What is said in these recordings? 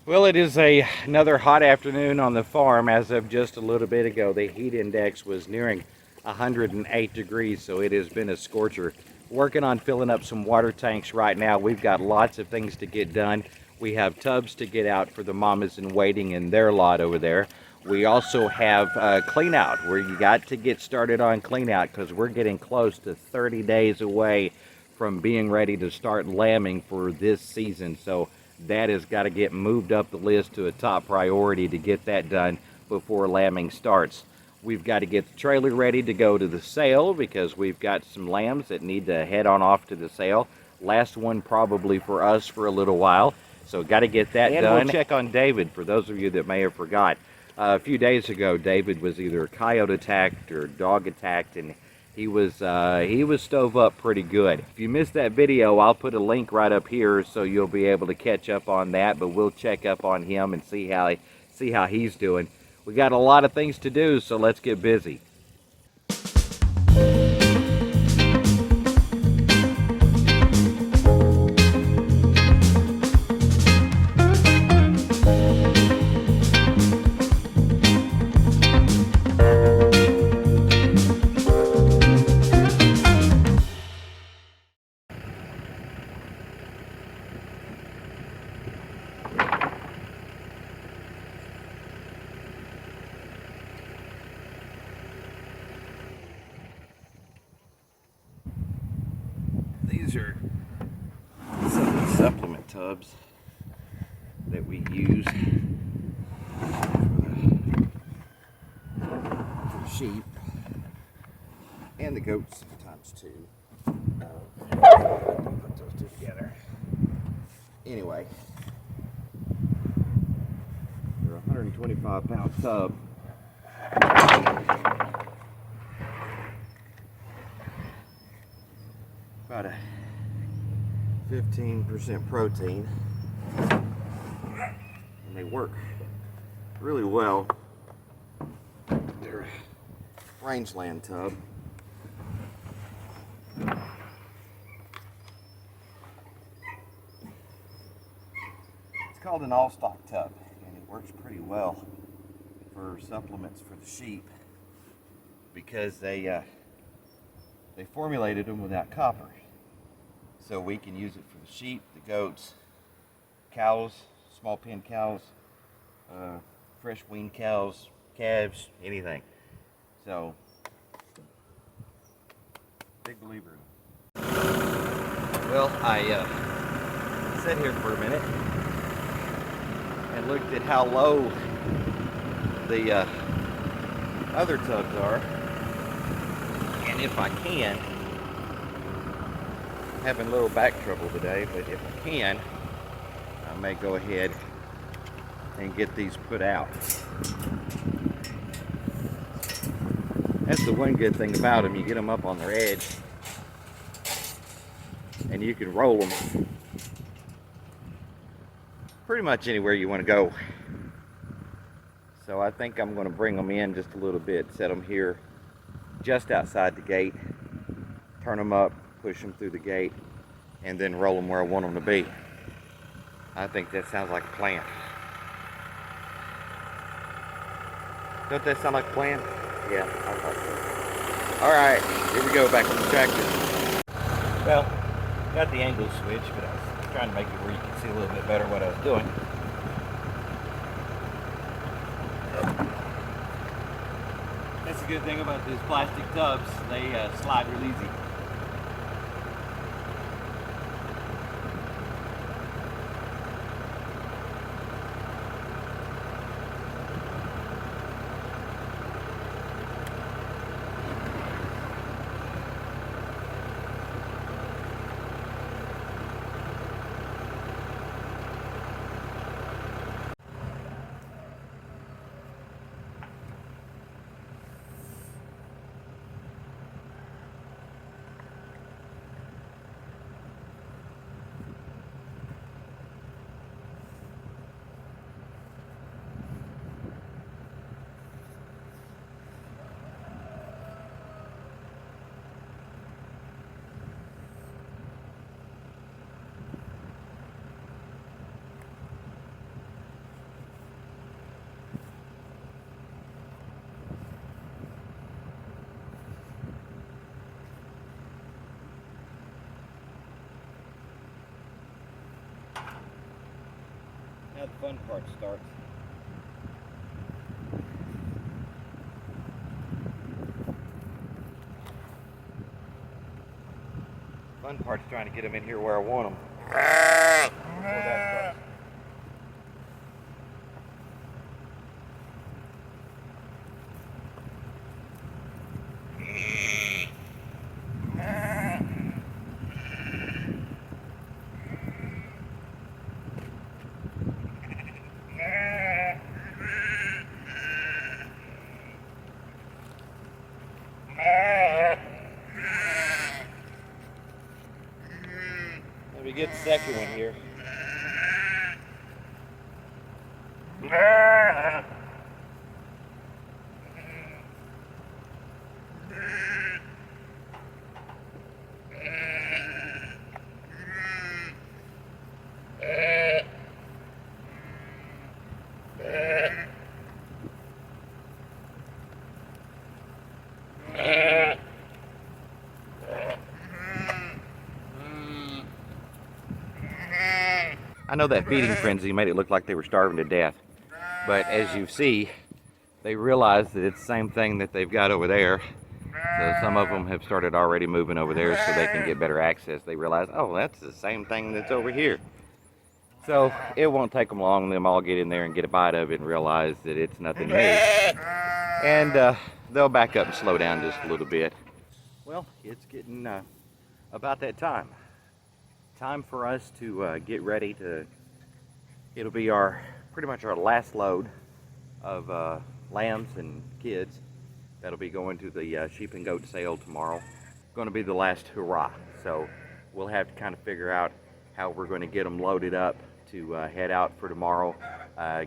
Well, it is another hot afternoon on the farm. As of just a little bit ago, the heat index was nearing 108 degrees, so it has been a scorcher. Working on filling up some water tanks right now. We've got lots of things to get done. We have tubs to get out for the mamas in waiting in their lot over there. We also have clean out, where you got to get started on clean out because we're getting close to 30 days away from being ready to start lambing for this season. So that has got to get moved up the list to a top priority to get that done before lambing starts. We've got to get the trailer ready to go to the sale because we've got some lambs that need to head on off to the sale. Last one probably for us for a little while, so got to get that done. We'll check on David for those of you that may have forgot. A few days ago, David was either coyote attacked or dog attacked, and he was stove up pretty good. If you missed that video, I'll put a link right up here so you'll be able to catch up on that, but we'll check up on him and see how he's doing. We got a lot of things to do, so let's get busy. These are some of the supplement tubs that we use for the sheep and the goats sometimes too. Put those two together. Anyway, they're a 125-pound tub. About a 15% protein, and they work really well. They're a rangeland tub. It's called an all-stock tub, and it works pretty well for supplements for the sheep because they formulated them without copper. So we can use it for the sheep, the goats, cows, small pen cows, fresh weaned cows, calves, anything. So, big believer in it. Well, I sat here for a minute and looked at how low the other tubs are. And if I can, having a little back trouble today, but if I can, I may go ahead and get these put out. That's the one good thing about them. You get them up on their edge and you can roll them pretty much anywhere you want to go. So I think I'm going to bring them in just a little bit, set them here just outside the gate, turn them up, push them through the gate, and then roll them where I want them to be. I think that sounds like a plan. Don't that sound like a plan? Yeah, I thought so. Alright, here we go, back on the tractor. Well, got the angle switch, but I was trying to make it where you can see a little bit better what I was doing. That's the good thing about these plastic tubs. They slide real easy. Now the fun part starts. Fun part's trying to get them in here where I want them. Before that starts. Let me get the second one here. I know that feeding frenzy made it look like they were starving to death, but as you see, they realize that it's the same thing that they've got over there. So some of them have started already moving over there so they can get better access. They realize, oh, that's the same thing that's over here. So it won't take them long. Them all get in there and get a bite of it and realize that it's nothing new. And they'll back up and slow down just a little bit. Well, it's getting about that time. Time for us to get ready to, it'll be pretty much our last load of lambs and kids. That'll be going to the sheep and goat sale tomorrow. Going to be the last hurrah. So we'll have to kind of figure out how we're going to get them loaded up to head out for tomorrow.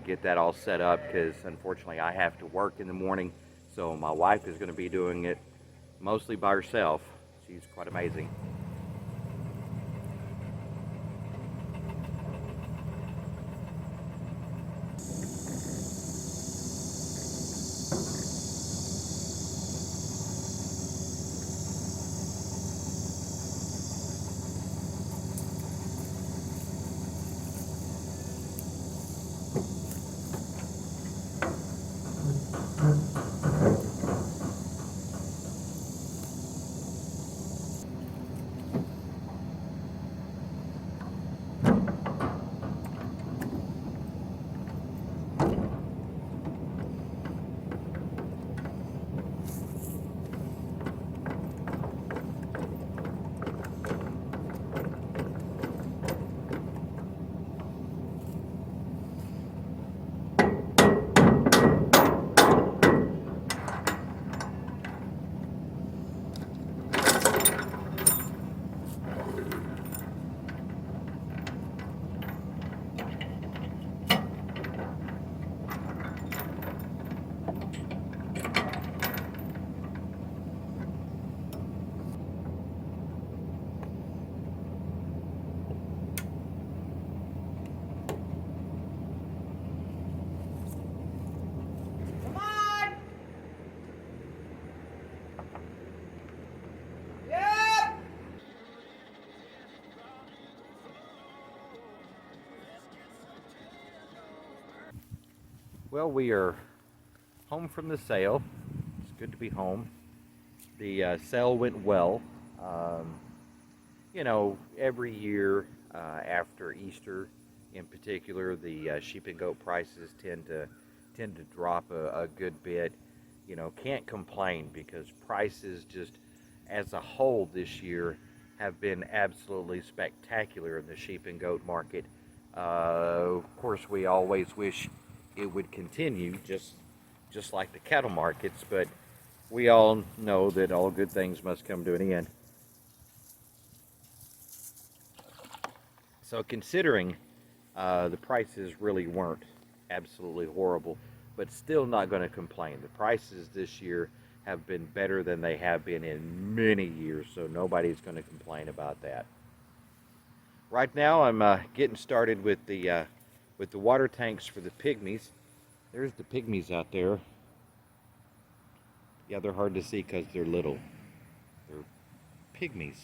Get that all set up, because unfortunately I have to work in the morning. So my wife is going to be doing it mostly by herself. She's quite amazing. Well, we are home from the sale. It's good to be home. The sale went well. You know, every year after Easter, in particular, the sheep and goat prices tend to drop a good bit. You know, can't complain, because prices just as a whole this year have been absolutely spectacular in the sheep and goat market. Of course, we always wish it would continue, just like the cattle markets, but we all know that all good things must come to an end. So considering the prices really weren't absolutely horrible, but still not going to complain. The prices this year have been better than they have been in many years, so nobody's going to complain about that. Right now I'm getting started with the water tanks for the pygmies. There's the pygmies out there. Yeah, they're hard to see because they're little. They're pygmies.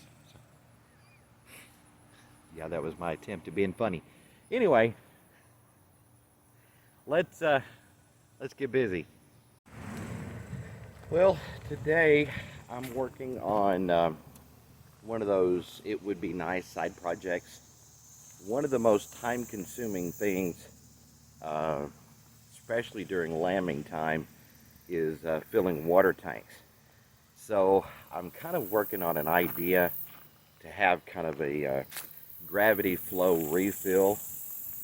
Yeah, that was my attempt at being funny. Anyway, let's get busy. Well, today I'm working on one of those it would be nice side projects. One of the most time-consuming things, especially during lambing time, is filling water tanks. So I'm kind of working on an idea to have kind of a gravity flow refill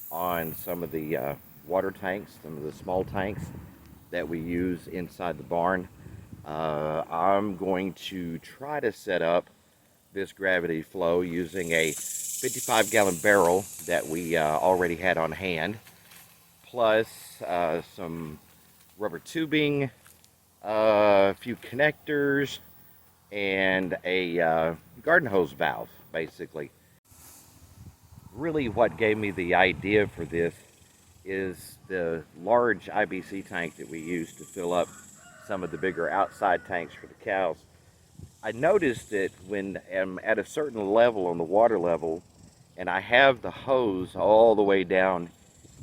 on some of the water tanks, some of the small tanks that we use inside the barn. I'm going to try to set up this gravity flow using a 55-gallon barrel that we already had on hand, plus some rubber tubing, a few connectors, and a garden hose valve, basically. Really what gave me the idea for this is the large IBC tank that we use to fill up some of the bigger outside tanks for the cows. I noticed that when I'm at a certain level on the water level and I have the hose all the way down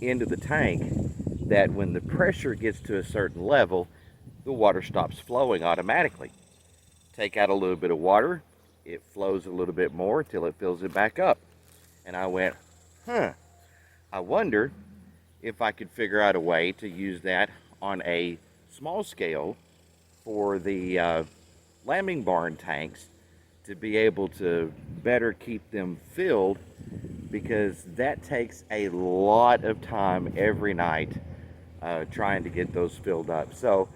into the tank, that when the pressure gets to a certain level, the water stops flowing automatically. Take out a little bit of water, it flows a little bit more till it fills it back up. And I went, I wonder if I could figure out a way to use that on a small scale for the lambing barn tanks to be able to better keep them filled, because that takes a lot of time every night trying to get those filled up. So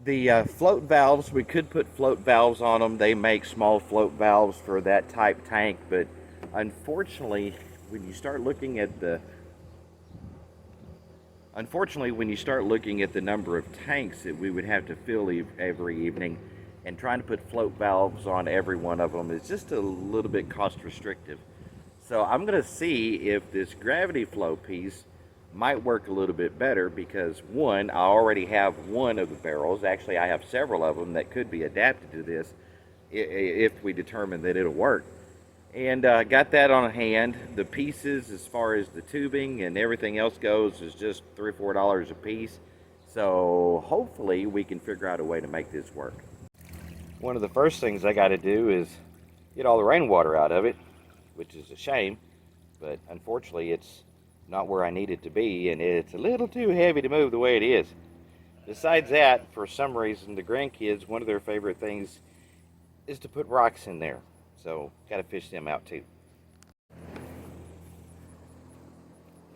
the float valves, we could put float valves on them. They make small float valves for that type tank, but unfortunately when you start looking at the number of tanks that we would have to fill every evening, and trying to put float valves on every one of them is just a little bit cost restrictive. So I'm going to see if this gravity flow piece might work a little bit better, because one, I already have one of the barrels. Actually, I have several of them that could be adapted to this if we determine that it'll work. And got that on hand. The pieces, as far as the tubing and everything else goes, is just $3 or $4 a piece. So hopefully we can figure out a way to make this work. One of the first things I got to do is get all the rainwater out of it, which is a shame, but unfortunately it's not where I need it to be, and it's a little too heavy to move the way it is. Besides that, for some reason, the grandkids, one of their favorite things is to put rocks in there. So, got to fish them out too.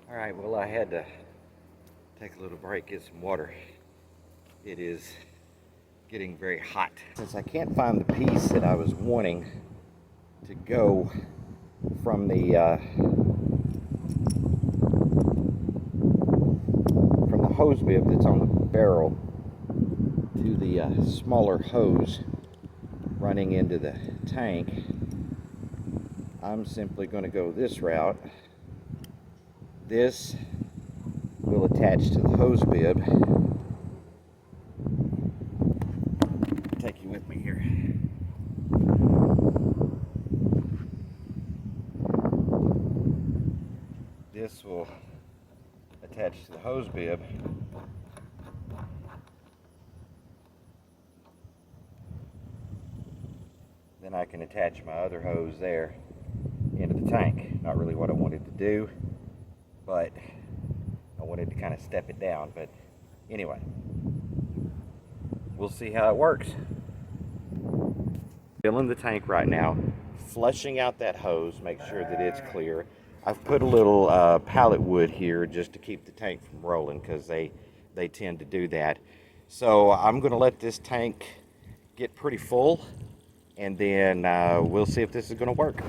Alright, well, I had to take a little break, get some water. It is getting very hot. Since I can't find the piece that I was wanting to go from the hose bib that's on the barrel to the smaller hose running into the tank, I'm simply going to go this route. This will attach to the hose bib. Take you with me here. This will attach to the hose bib. Then I can attach my other hose there into the tank. Not really what I wanted to do, but I wanted to kind of step it down. But anyway, we'll see how it works. Filling the tank right now, flushing out that hose, make sure that it's clear. I've put a little pallet wood here just to keep the tank from rolling, because they tend to do that. So I'm going to let this tank get pretty full, and then we'll see if this is going to work.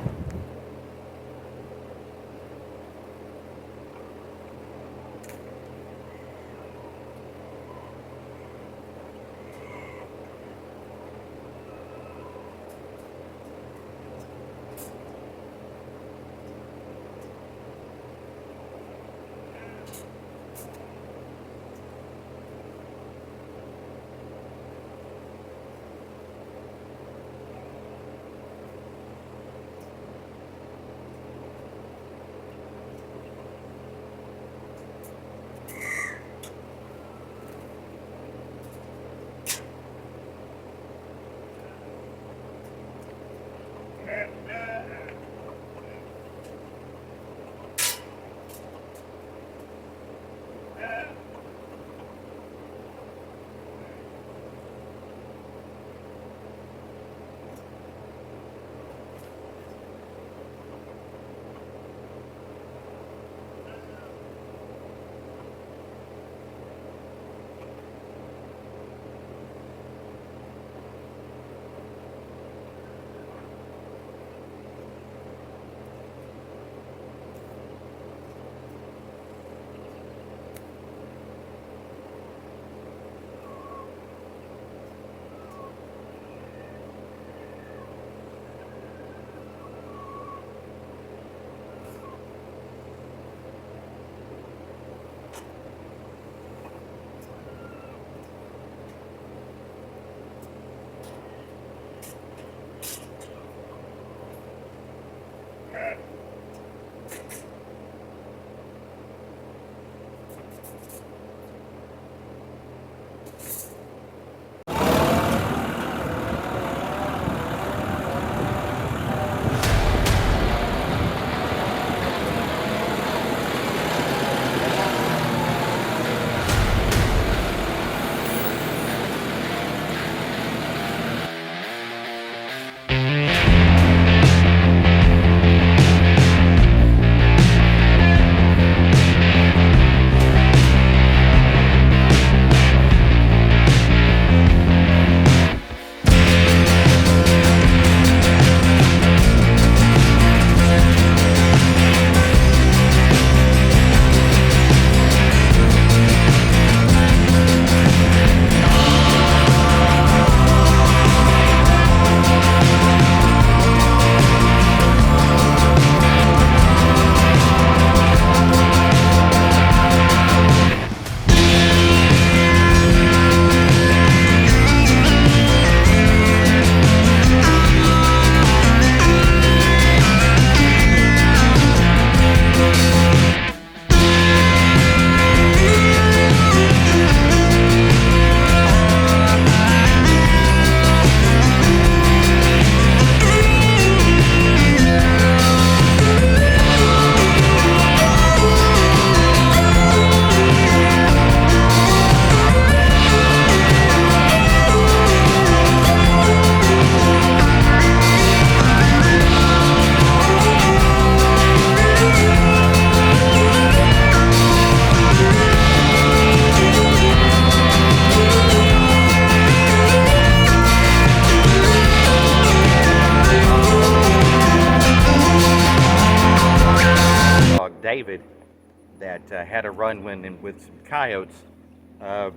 that had a run-in with some coyotes,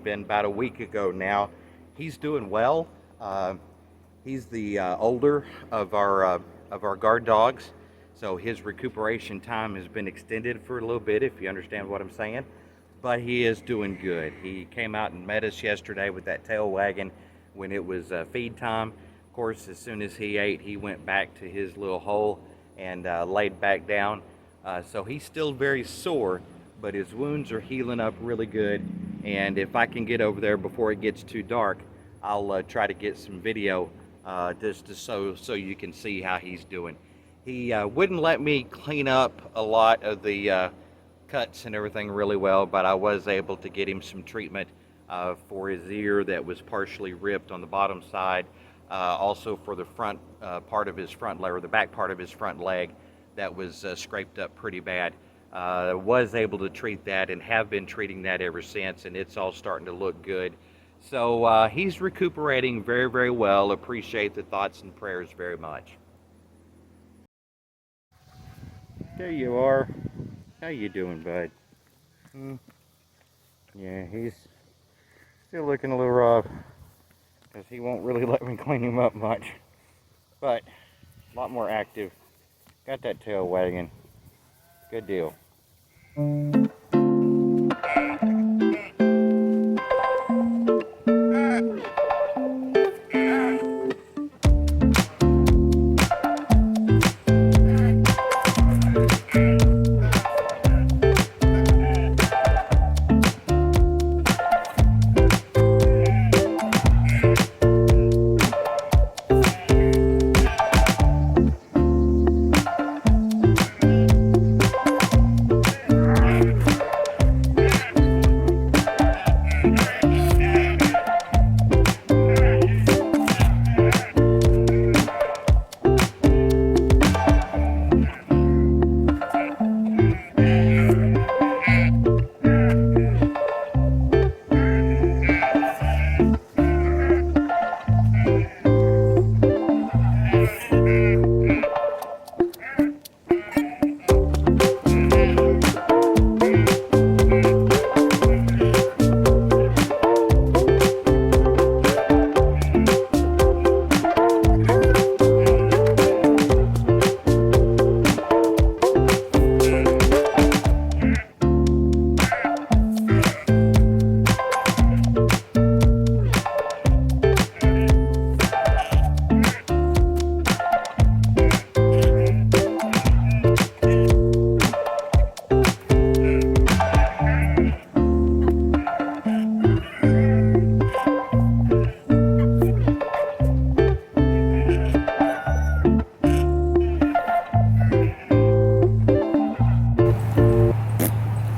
been about a week ago now. He's doing well. He's the older of our guard dogs, so his recuperation time has been extended for a little bit, if you understand what I'm saying. But he is doing good. He came out and met us yesterday with that tail wagging when it was feed time. Of course, as soon as he ate, he went back to his little hole and laid back down. So he's still very sore, but his wounds are healing up really good. And if I can get over there before it gets too dark, I'll try to get some video so you can see how he's doing. He wouldn't let me clean up a lot of the cuts and everything really well, but I was able to get him some treatment for his ear that was partially ripped on the bottom side, also for the front part of his front leg, or the back part of his front leg that was scraped up pretty bad. Was able to treat that and have been treating that ever since, and it's all starting to look good. So he's recuperating very, very well. Appreciate the thoughts and prayers very much. There you are. How you doing, bud? Yeah, he's still looking a little rough because he won't really let me clean him up much. But a lot more active. Got that tail wagging. Good deal.